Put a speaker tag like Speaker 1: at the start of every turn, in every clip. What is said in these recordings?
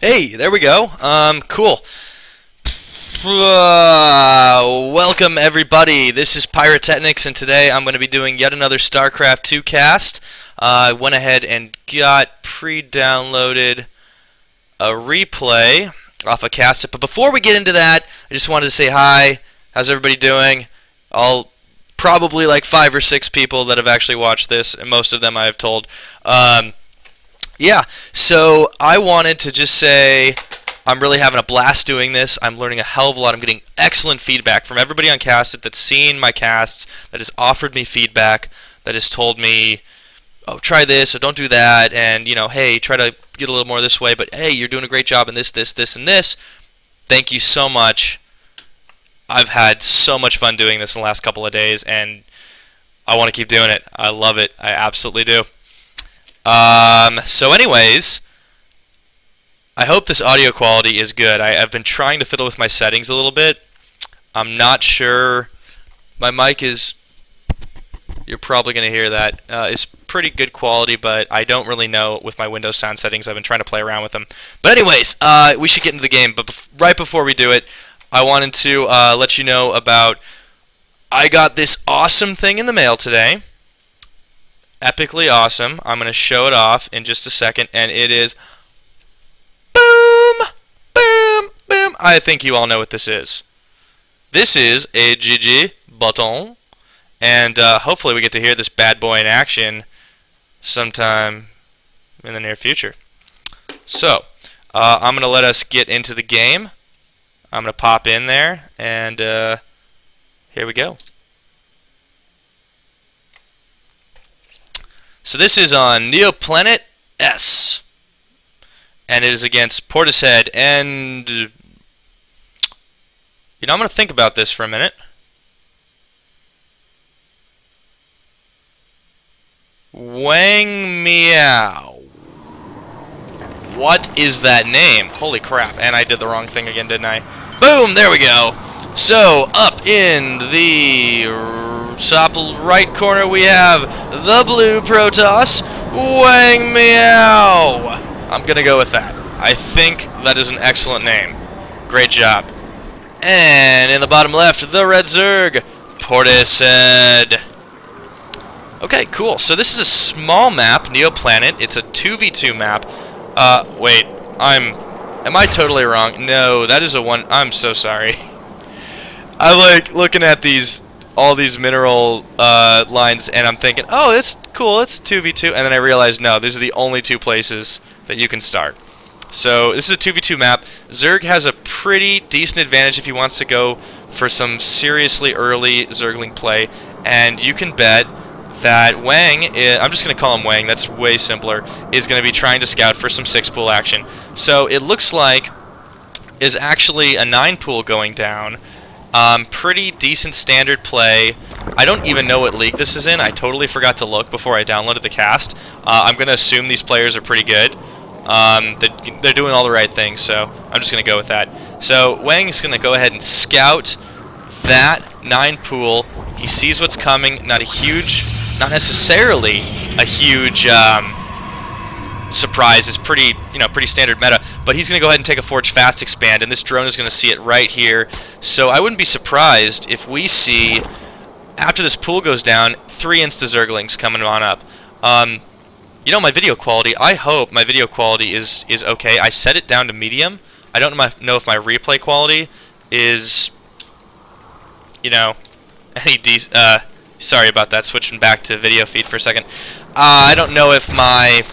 Speaker 1: Hey, there we go. Cool. Welcome everybody. This is Pyrotechnics, and today I'm going to be doing yet another StarCraft 2 cast. I went ahead and got pre-downloaded a replay off a cast. But before we get into that, I just wanted to say hi. How's everybody doing? Probably like 5 or 6 people that have actually watched this, and most of them I have told. Yeah, so I wanted to just say I'm really having a blast doing this. I'm learning a hell of a lot. I'm getting excellent feedback from everybody on Cast It that's seen my casts, that has offered me feedback, that has told me, oh, try this, or don't do that, and, you know, hey, try to get a little more this way, but hey, you're doing a great job in this, and this. Thank you so much. I've had so much fun doing this in the last couple of days, and I want to keep doing it. I love it. I absolutely do. So anyways, I hope this audio quality is good. I've been trying to fiddle with my settings a little bit. I'm not sure. My mic is, you're probably going to hear that, is pretty good quality, but I don't really know with my Windows sound settings. I've been trying to play around with them. But anyways, we should get into the game. But right before we do it, I wanted to let you know about, I got this awesome thing in the mail today. Epically awesome. I'm going to show it off in just a second, and it is boom, boom, boom. I think you all know what this is. This is a GG button, and hopefully we get to hear this bad boy in action sometime in the near future. So, I'm going to let us get into the game. I'm going to pop in there, and here we go. So this is on Neoplanet S, and it is against Portishead, and you know, I'm going to think about this for a minute. Wangmiaowcw. What is that name? Holy crap, and I did the wrong thing again, didn't I? Boom, there we go. So, up in the top right corner we have the blue Protoss, wangmiaowcw. I'm gonna go with that. I think that is an excellent name. Great job. And in the bottom left, the red Zerg, Portishead. Okay, cool. So this is a small map, Neoplanet. It's a 2v2 map. Wait, am I totally wrong? No, that is a one. I'm so sorry. I like looking at all these mineral lines, and I'm thinking, oh, it's cool, it's 2v2, and then I realized, no, these are the only 2 places that you can start. So this is a 2v2 map. Zerg has a pretty decent advantage if he wants to go for some seriously early Zergling play, and you can bet that Wang, I'm just going to call him Wang, that's way simpler, is going to be trying to scout for some 6-pool action. So it looks like is actually a 9-pool going down. Pretty decent standard play. I don't even know what league this is in. I totally forgot to look before I downloaded the cast. I'm going to assume these players are pretty good. They're doing all the right things, so I'm just going to go with that. So Wang's going to go ahead and scout that 9-pool. He sees what's coming. Not necessarily a huge surprise. It's pretty standard meta, but he's going to go ahead and take a Forge Fast Expand, and this drone is going to see it right here. So I wouldn't be surprised if we see, after this pool goes down, 3 Insta-Zerglings coming on up. You know, my video quality, I hope my video quality is okay. I set it down to medium. I don't know if my replay quality is, you know, any decent. Sorry about that, switching back to video feed for a second. I don't know if my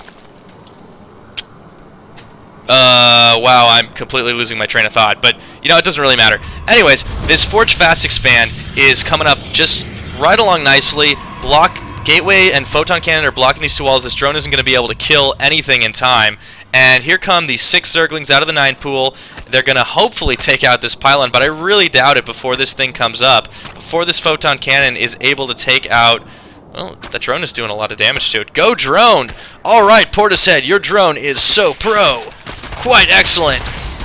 Speaker 1: wow, I'm completely losing my train of thought, but, you know, it doesn't really matter. Anyways, this Forge Fast Expand is coming up just right along nicely. Gateway and Photon Cannon are blocking these 2 walls. This drone isn't going to be able to kill anything in time. And here come these 6 Zerglings out of the 9 pool. They're going to hopefully take out this pylon, but I really doubt it before this thing comes up. Before this Photon Cannon is able to take out... Well, that drone is doing a lot of damage to it. Go drone! Alright, Portishead, your drone is so pro. Quite excellent.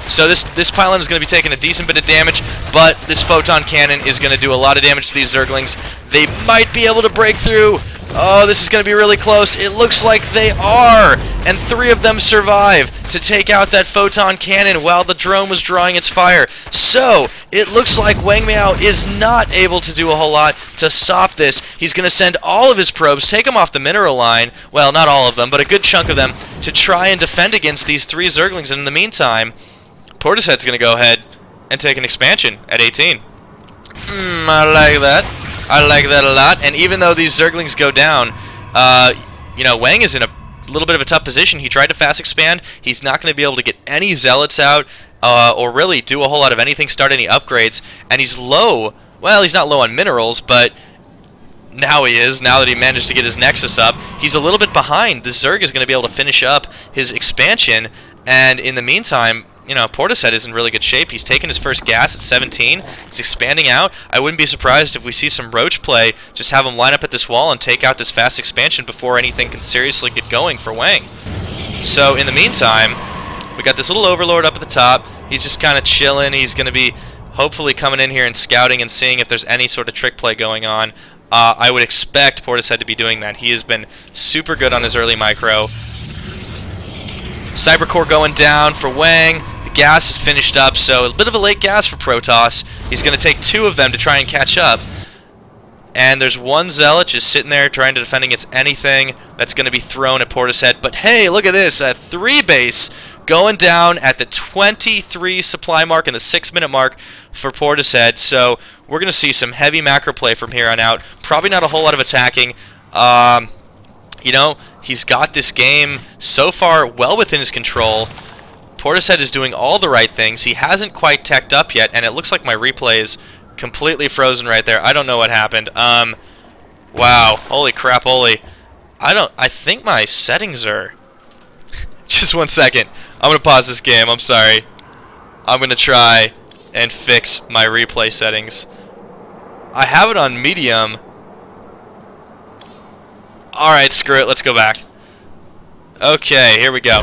Speaker 1: So this pylon is going to be taking a decent bit of damage, but this Photon Cannon is going to do a lot of damage to these Zerglings. They might be able to break through. Oh, this is going to be really close. It looks like they are. And 3 of them survive to take out that photon cannon while the drone was drawing its fire. So, it looks like wangmiao is not able to do a whole lot to stop this. He's going to send all of his probes, take them off the mineral line, well, not all of them, but a good chunk of them, to try and defend against these 3 zerglings. And in the meantime, Portishead's going to go ahead and take an expansion at 18. I like that. I like that a lot. And even though these zerglings go down, you know, Wang is in a little bit of a tough position. He tried to fast expand. He's not going to be able to get any zealots out or really do a whole lot of anything, start any upgrades. And he's low. Well, he's not low on minerals, but now he is, now that he managed to get his Nexus up. He's a little bit behind. The Zerg is going to be able to finish up his expansion. And in the meantime, you know, Portishead is in really good shape. He's taken his first gas at 17. He's expanding out. I wouldn't be surprised if we see some roach play. Just have him line up at this wall and take out this fast expansion before anything can seriously get going for Wang. So in the meantime, we got this little overlord up at the top. He's just kind of chilling. He's going to be hopefully coming in here and scouting and seeing if there's any sort of trick play going on. I would expect Portishead to be doing that. He has been super good on his early micro. Cyber core going down for Wang. Gas is finished up, so a bit of a late gas for Protoss. He's going to take 2 of them to try and catch up. And there's 1 Zealot just sitting there trying to defend against anything that's going to be thrown at Portishead. But hey, look at this, a 3 base going down at the 23 supply mark and the 6-minute mark for Portishead. So we're going to see some heavy macro play from here on out. Probably not a whole lot of attacking. You know, he's got this game so far well within his control. Portishead is doing all the right things. He hasn't quite teched up yet, and it looks like my replay is completely frozen right there. I don't know what happened. Wow. Holy crap, holy. I think my settings are... Just 1 second. I'm going to pause this game. I'm sorry. I'm going to try and fix my replay settings. I have it on medium. Alright, screw it. Let's go back. Okay, here we go.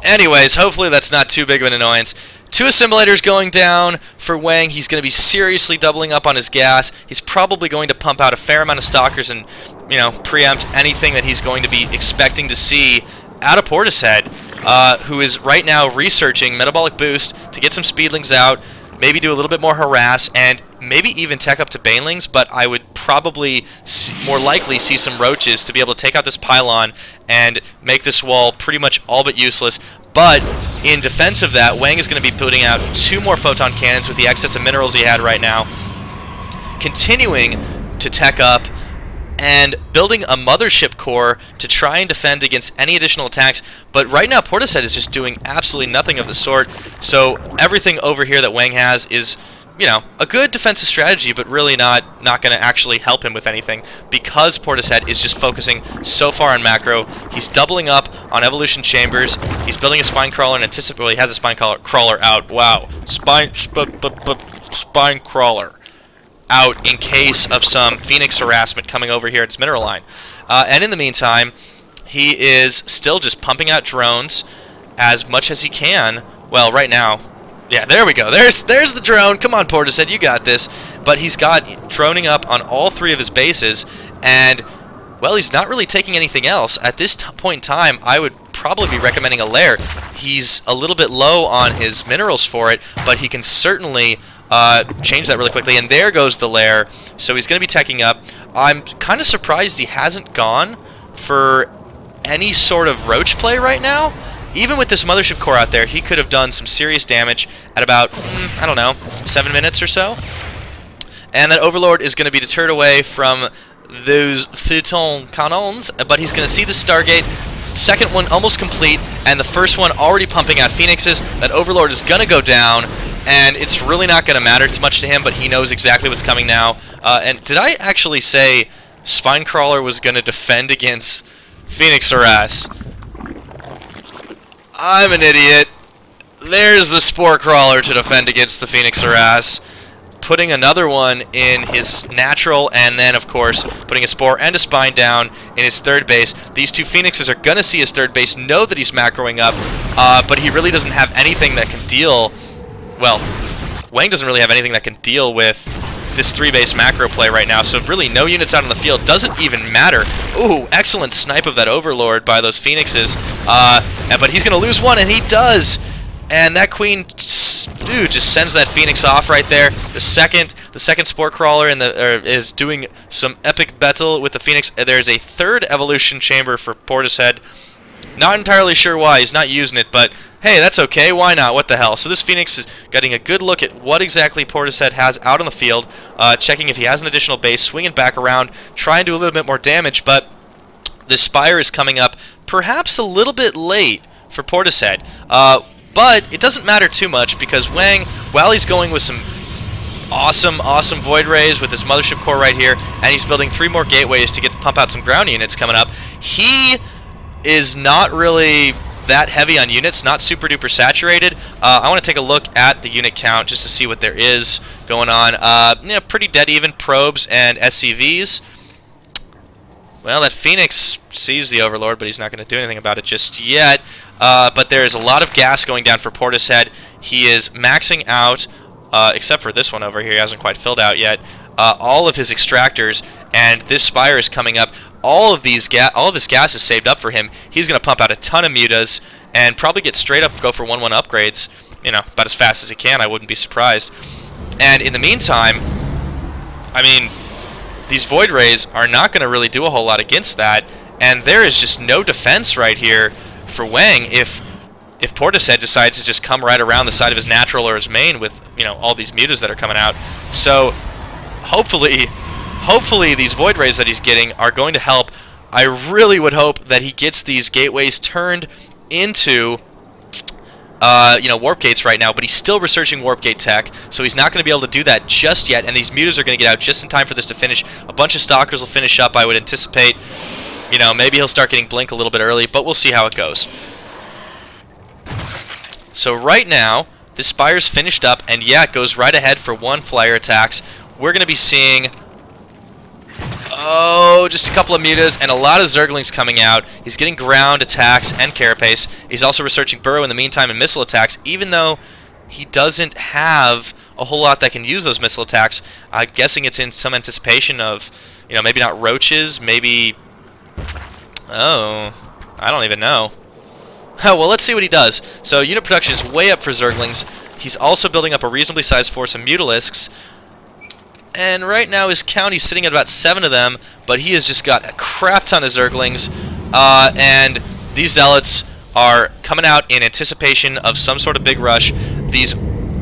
Speaker 1: Anyways, hopefully that's not too big of an annoyance. 2 assimilators going down for Wang. He's going to be seriously doubling up on his gas. He's probably going to pump out a fair amount of stalkers and, you know, preempt anything that he's going to be expecting to see out of Portishead, who is right now researching Metabolic Boost to get some speedlings out, maybe do a little bit more harass, and maybe even tech up to banelings, but I would probably more likely see some roaches to be able to take out this pylon and make this wall pretty much all but useless. But in defense of that, Wang is going to be putting out 2 more photon cannons with the excess of minerals he had right now, continuing to tech up and building a mothership core to try and defend against any additional attacks. But right now, Portishead is just doing absolutely nothing of the sort. So everything over here that Wang has is, you know, a good defensive strategy, but really not going to actually help him with anything because Portishead is just focusing so far on macro. He's doubling up on evolution chambers. He's building a spine crawler and anticipating he has a spine crawler out. Wow, spine crawler out in case of some Phoenix harassment coming over here at his mineral line. And in the meantime, he is still just pumping out drones as much as he can. Well, right now, yeah, there we go. There's the drone. Come on, Portishead, you got this. But he's got droning up on all 3 of his bases, and, well, he's not really taking anything else. At this point in time, I would probably be recommending a lair. He's a little bit low on his minerals for it, but he can certainly change that really quickly. And there goes the lair. So he's going to be teching up. I'm kind of surprised he hasn't gone for any sort of roach play right now. Even with this mothership core out there, he could have done some serious damage at about, I don't know, 7 minutes or so. And that Overlord is going to be deterred away from those photon cannons, but he's going to see the Stargate. Second one almost complete, and the first one already pumping out Phoenixes. That Overlord is going to go down, and it's really not going to matter too much to him, but he knows exactly what's coming now. And did I actually say Spinecrawler was going to defend against Phoenix harass? I'm an idiot. There's the Spore Crawler to defend against the Phoenix harass. Putting another one in his natural, and then, of course, putting a Spore and a Spine down in his 3rd base. These 2 Phoenixes are going to see his 3rd base, know that he's macroing up, but he really doesn't have anything that can deal... Well, Wang doesn't really have anything that can deal with this 3-base macro play right now, so really no units out on the field doesn't even matter. Ooh, excellent snipe of that Overlord by those Phoenixes, but he's going to lose one, and he does! And that Queen, dude, just sends that Phoenix off right there. The second Spore Crawler is doing some epic battle with the Phoenix. There's a third Evolution Chamber for Portishead. Not entirely sure why. He's not using it, but hey, that's okay. Why not? What the hell? So this Phoenix is getting a good look at what exactly Portishead has out on the field, checking if he has an additional base, swinging back around, trying to do a little bit more damage, but the Spire is coming up perhaps a little bit late for Portishead. But it doesn't matter too much because Wang, while he's going with some awesome Void Rays with his Mothership Core right here, and he's building 3 more gateways to pump out some ground units coming up, he is not really that heavy on units, not super duper saturated. I want to take a look at the unit count just to see what there is going on. Pretty dead even probes and SCVs. Well, that Phoenix sees the Overlord, but he's not going to do anything about it just yet. But there is a lot of gas going down for Portishead. He is maxing out, except for this one over here, he hasn't quite filled out yet, all of his extractors, and this Spire is coming up. All of this gas is saved up for him. He's going to pump out a ton of mutas and probably get straight up, go for 1-1 upgrades, you know, about as fast as he can. I wouldn't be surprised. And in the meantime, I mean, these Void Rays are not going to really do a whole lot against that, and there is just no defense right here for Wang if Portishead decides to just come right around the side of his natural or his main with, you know, all these mutas that are coming out. So hopefully these Void Rays that he's getting are going to help. I really would hope that he gets these gateways turned into warp gates right now, but he's still researching warp gate tech, so he's not going to be able to do that just yet, and these mutas are going to get out just in time for this to finish. A bunch of stalkers will finish up, I would anticipate. You know, maybe he'll start getting blink a little bit early, but we'll see how it goes. So right now, this Spire's finished up, and yeah, it goes right ahead for 1 flyer attacks. We're going to be seeing, just a couple of mutas and a lot of Zerglings coming out. He's getting ground attacks and carapace. He's also researching Burrow in the meantime and missile attacks, even though he doesn't have a whole lot that can use those missile attacks. I'm guessing it's in some anticipation of, you know, maybe not roaches, maybe... Oh, I don't even know. Oh, well, let's see what he does. So unit production is way up for Zerglings. He's also building up a reasonably sized force of Mutalisks. And right now his count, he's sitting at about 7 of them, but he has just got a crap ton of Zerglings. And these Zealots are coming out in anticipation of some sort of big rush.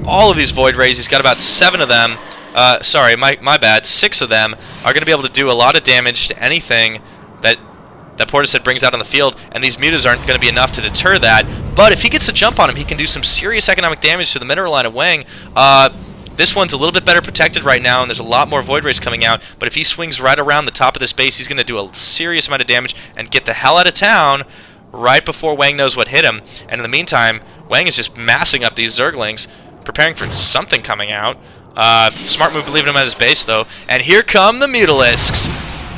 Speaker 1: All of these Void Rays, he's got about 7 of them. Sorry, my bad. 6 of them are going to be able to do a lot of damage to anything that Portishead brings out on the field, and these mutas aren't going to be enough to deter that. But if he gets a jump on him, he can do some serious economic damage to the mineral line of Wang. This one's a little bit better protected right now, and there's a lot more Void Rays coming out, but if he swings right around the top of this base, he's going to do a serious amount of damage and get the hell out of town right before Wang knows what hit him. And in the meantime, Wang is just massing up these Zerglings, preparing for something coming out. Smart move leaving him at his base, though. And here come the Mutalisks.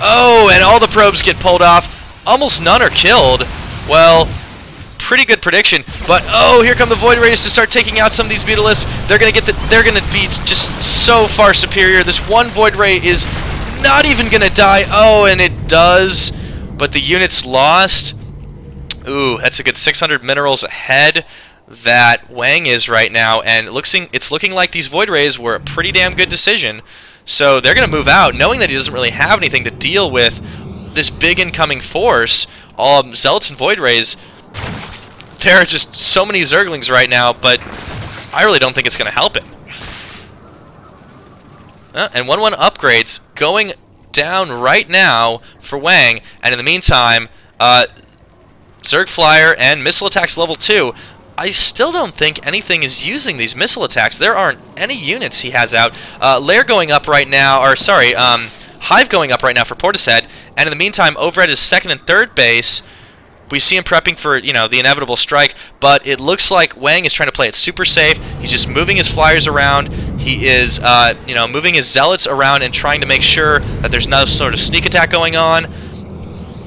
Speaker 1: Oh, and all the probes get pulled off. Almost none are killed. Well, pretty good prediction. But oh, here come the Void Rays to start taking out some of these Mutalisks. They're gonna be just so far superior. This one Void Ray is not even gonna die. Oh, and it does. But the unit's lost. Ooh, that's a good 600 minerals ahead that Wang is right now, and it's looking like these Void Rays were a pretty damn good decision. So they're going to move out, knowing that he doesn't really have anything to deal with this big incoming force. All Zealots and Void Rays, there are just so many Zerglings right now, but I really don't think it's going to help him. And 1-1 upgrades going down right now for Wang, and in the meantime, Zerg Flyer and missile attacks level 2. I still don't think anything is using these missile attacks. There aren't any units he has out. Lair going up right now, or sorry, Hive going up right now for Portishead, and in the meantime, over at his 2nd and 3rd base, we see him prepping for, you know, the inevitable strike, but it looks like Wang is trying to play it super safe. He's just moving his flyers around. He is, moving his Zealots around and trying to make sure that there's no sort of sneak attack going on.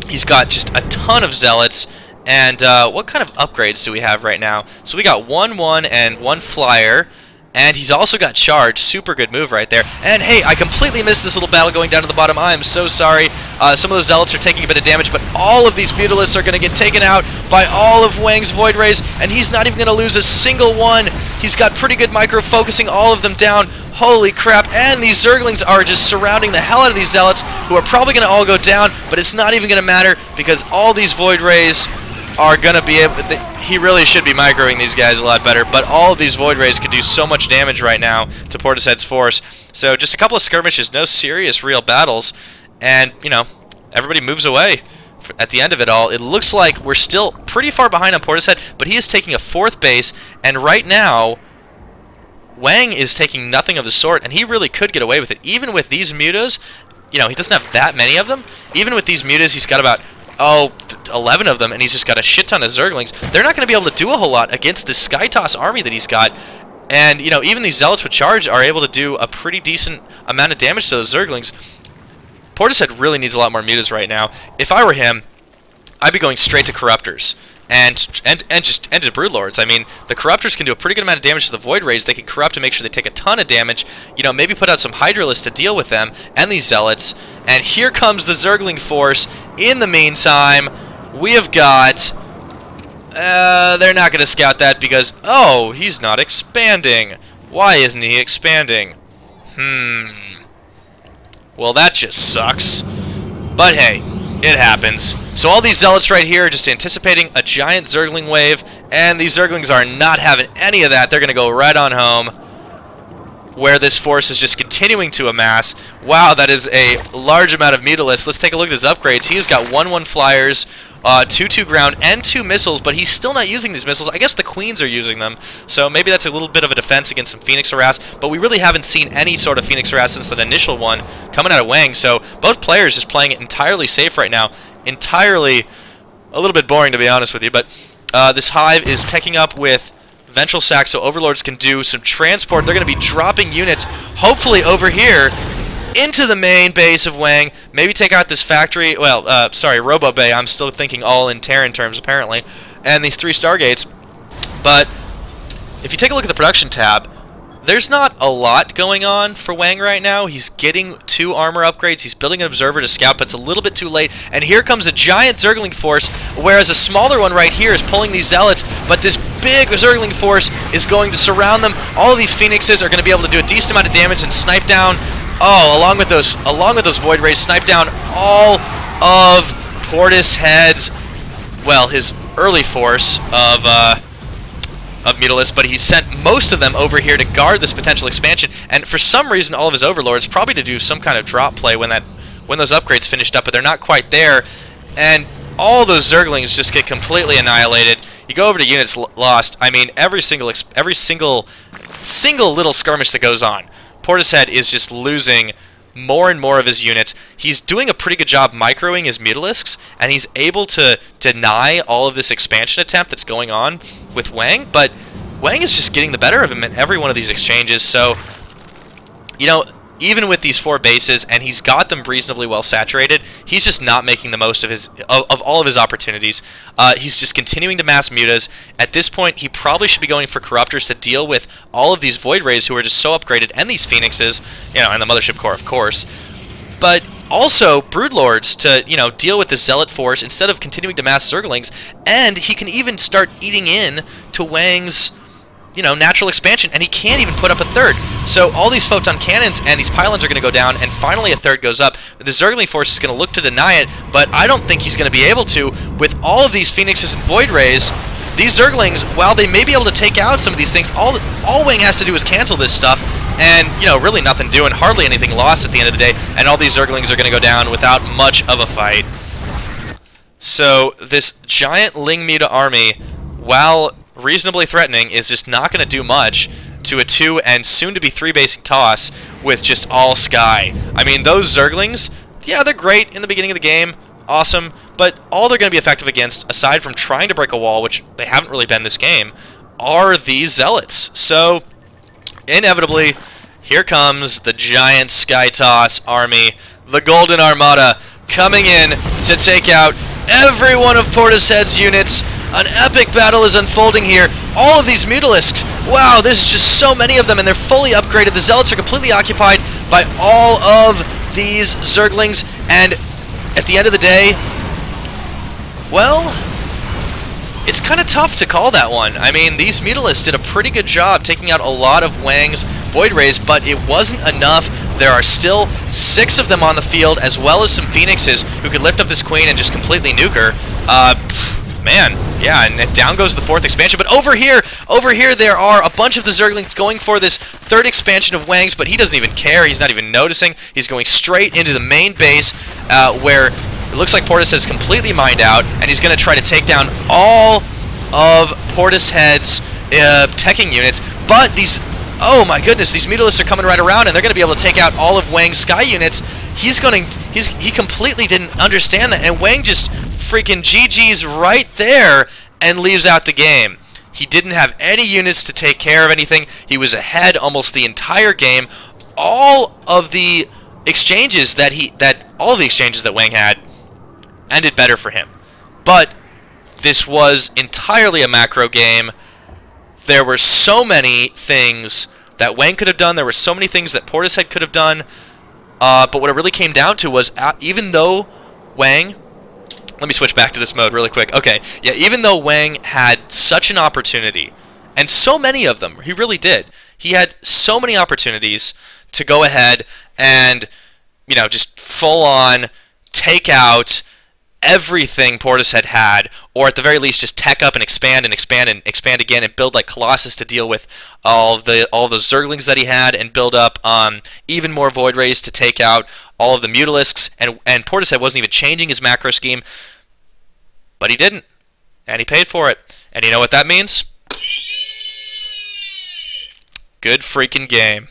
Speaker 1: He's got just a ton of Zealots. And what kind of upgrades do we have right now? So we got 1-1 and 1 flyer, And he's also got charge. Super good move right there. And hey, I completely missed this little battle going down to the bottom. I am so sorry. Some of those zealots are taking a bit of damage, but all of these Mutalisks are going to get taken out by all of Wang's Void Rays, and he's not even going to lose a single one. He's got pretty good micro-focusing all of them down. Holy crap, and these Zerglings are just surrounding the hell out of these zealots, who are probably going to all go down, but it's not even going to matter, because all these Void Rays are going to be able... He really should be microing these guys a lot better, but all of these Void Rays could do so much damage right now to Portishead's force. So just a couple of skirmishes, no serious real battles, and, you know, everybody moves away at the end of it all. It looks like we're still pretty far behind on Portishead, but he is taking a 4th base, and right now, Wang is taking nothing of the sort, and he really could get away with it. Even with these mutas, you know, he doesn't have that many of them. Even with these mutas, he's got about... 11 of them, and he's just got a shit ton of Zerglings. They're not going to be able to do a whole lot against this Skytoss army that he's got. And, you know, even these Zealots with charge are able to do a pretty decent amount of damage to those Zerglings. Portishead really needs a lot more mutas right now. If I were him, I'd be going straight to Corruptors. And to Broodlords. I mean, the Corruptors can do a pretty good amount of damage to the Void Rays. They can corrupt and make sure they take a ton of damage. You know, maybe put out some Hydralisks to deal with them and these Zealots. And here comes the Zergling force. In the meantime, we have got... they're not going to scout that because... Oh, he's not expanding. Why isn't he expanding? Well, that just sucks. But hey, it happens. So all these Zealots right here are just anticipating a giant Zergling wave, and these Zerglings are not having any of that. They're going to go right on home, where this force is just continuing to amass. Wow, that is a large amount of Mutalisks. Let's take a look at his upgrades. He's got 1/1 flyers, 2/2 ground, and 2 missiles, but he's still not using these missiles. I guess the Queens are using them, so maybe that's a little bit of a defense against some Phoenix Harass, but we really haven't seen any sort of Phoenix Harass since that initial one coming out of Wang, so both players just playing it entirely safe right now. Entirely a little bit boring, to be honest with you, but this Hive is teching up with Ventral Sack, so Overlords can do some transport. They're going to be dropping units, hopefully over here, into the main base of Wang. Maybe take out this factory, well, sorry, Robo Bay. I'm still thinking all in Terran terms, apparently. And these 3 Stargates. But if you take a look at the production tab, there's not a lot going on for Wang right now. He's getting 2 armor upgrades. He's building an observer to scout, but it's a little bit too late. And here comes a giant Zergling force, whereas a smaller one right here is pulling these Zealots. But this big Zergling force is going to surround them. All of these Phoenixes are going to be able to do a decent amount of damage and snipe down. Oh, along with those Void Rays, snipe down all of Portishead's, well, his early force of Mutalisks, but he sent most of them over here to guard this potential expansion, and for some reason all of his Overlords, probably to do some kind of drop play when those upgrades finished up, but they're not quite there, and all those Zerglings just get completely annihilated. You go over to units lost, I mean, every single little skirmish that goes on, Portishead is just losing more and more of his units. He's doing a pretty good job microing his Mutalisks, and he's able to deny all of this expansion attempt that's going on with Wang, but Wang is just getting the better of him in every one of these exchanges, so, you know, even with these 4 bases, and he's got them reasonably well saturated, he's just not making the most of all of his opportunities. He's just continuing to mass mutas. At this point, he probably should be going for Corruptors to deal with all of these Void Rays who are just so upgraded, and these Phoenixes, you know, and the Mothership Core, of course. But also Broodlords to, you know, deal with the Zealot force instead of continuing to mass Zerglings, and he can even start eating in to Wang's, you know, natural expansion, and he can't even put up a 3rd. So all these photon cannons and these pylons are going to go down, and finally a 3rd goes up. The Zergling force is going to look to deny it, but I don't think he's going to be able to. With all of these Phoenixes and Void Rays, these Zerglings, while they may be able to take out some of these things, all Wang has to do is cancel this stuff, and, you know, really nothing doing, hardly anything lost at the end of the day, and all these Zerglings are going to go down without much of a fight. So this giant Ling Muta army, while reasonably threatening, is just not going to do much to a 2 and soon to be 3 basic toss with just all sky. I mean, those Zerglings, yeah, they're great in the beginning of the game, awesome, but all they're going to be effective against, aside from trying to break a wall, which they haven't really been this game, are these Zealots. So inevitably, here comes the giant Skytoss army, the Golden Armada, coming in to take out every one of Portishead's units. An epic battle is unfolding here. All of these Mutalisks, wow, there's just so many of them, and they're fully upgraded. The Zealots are completely occupied by all of these Zerglings, and at the end of the day, well, it's kind of tough to call that one. I mean, these Mutalisks did a pretty good job taking out a lot of Wang's Void Rays, but it wasn't enough. There are still 6 of them on the field, as well as some Phoenixes who could lift up this Queen and just completely nuke her. Man, yeah, and down goes the 4th expansion. But over here, there are a bunch of the Zerglings going for this 3rd expansion of Wang's, but he doesn't even care. He's not even noticing. He's going straight into the main base, where it looks like Portishead is completely mined out, and he's going to try to take down all of Portishead's teching units. But these, oh my goodness, these Mutalisks are coming right around, and they're going to be able to take out all of Wang's Sky units. He completely didn't understand that, and Wang just freaking GG's right there and leaves out the game. He didn't have any units to take care of anything. He was ahead almost the entire game. All of the exchanges that Wang had ended better for him. But this was entirely a macro game. There were so many things that Wang could have done. There were so many things that Portishead could have done. But what it really came down to was, even though Wang... Let me switch back to this mode really quick. Okay, yeah, even though Wang had such an opportunity, and so many of them, he really did. He had so many opportunities to go ahead and, you know, just full-on take out everything Portishead had, or at the very least just tech up and expand and expand and expand again and build like Colossus to deal with all the Zerglings that he had, and build up even more Void Rays to take out all of the Mutalisks, and Portishead wasn't even changing his macro scheme, but he didn't, and he paid for it. And you know what that means? Good freaking game.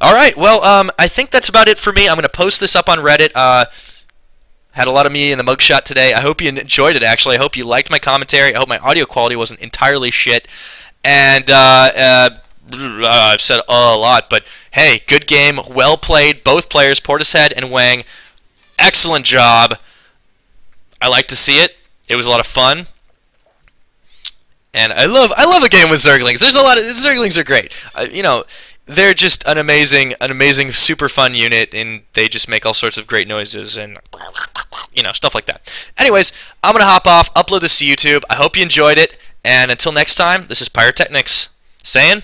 Speaker 1: Alright, well, I think that's about it for me. I'm going to post this up on Reddit. Had a lot of me in the mugshot today. I hope you enjoyed it, actually. I hope you liked my commentary. I hope my audio quality wasn't entirely shit. And I've said a lot, but hey, good game. Well played. Both players, Portishead and Wang. Excellent job. I like to see it. It was a lot of fun. And I love a game with Zerglings. There's a lot of... Zerglings are great. You know, they're just an amazing, super fun unit, and they just make all sorts of great noises and, you know, stuff like that. Anyways, I'm going to hop off, upload this to YouTube. I hope you enjoyed it, and until next time, this is Pyrotechnics saying...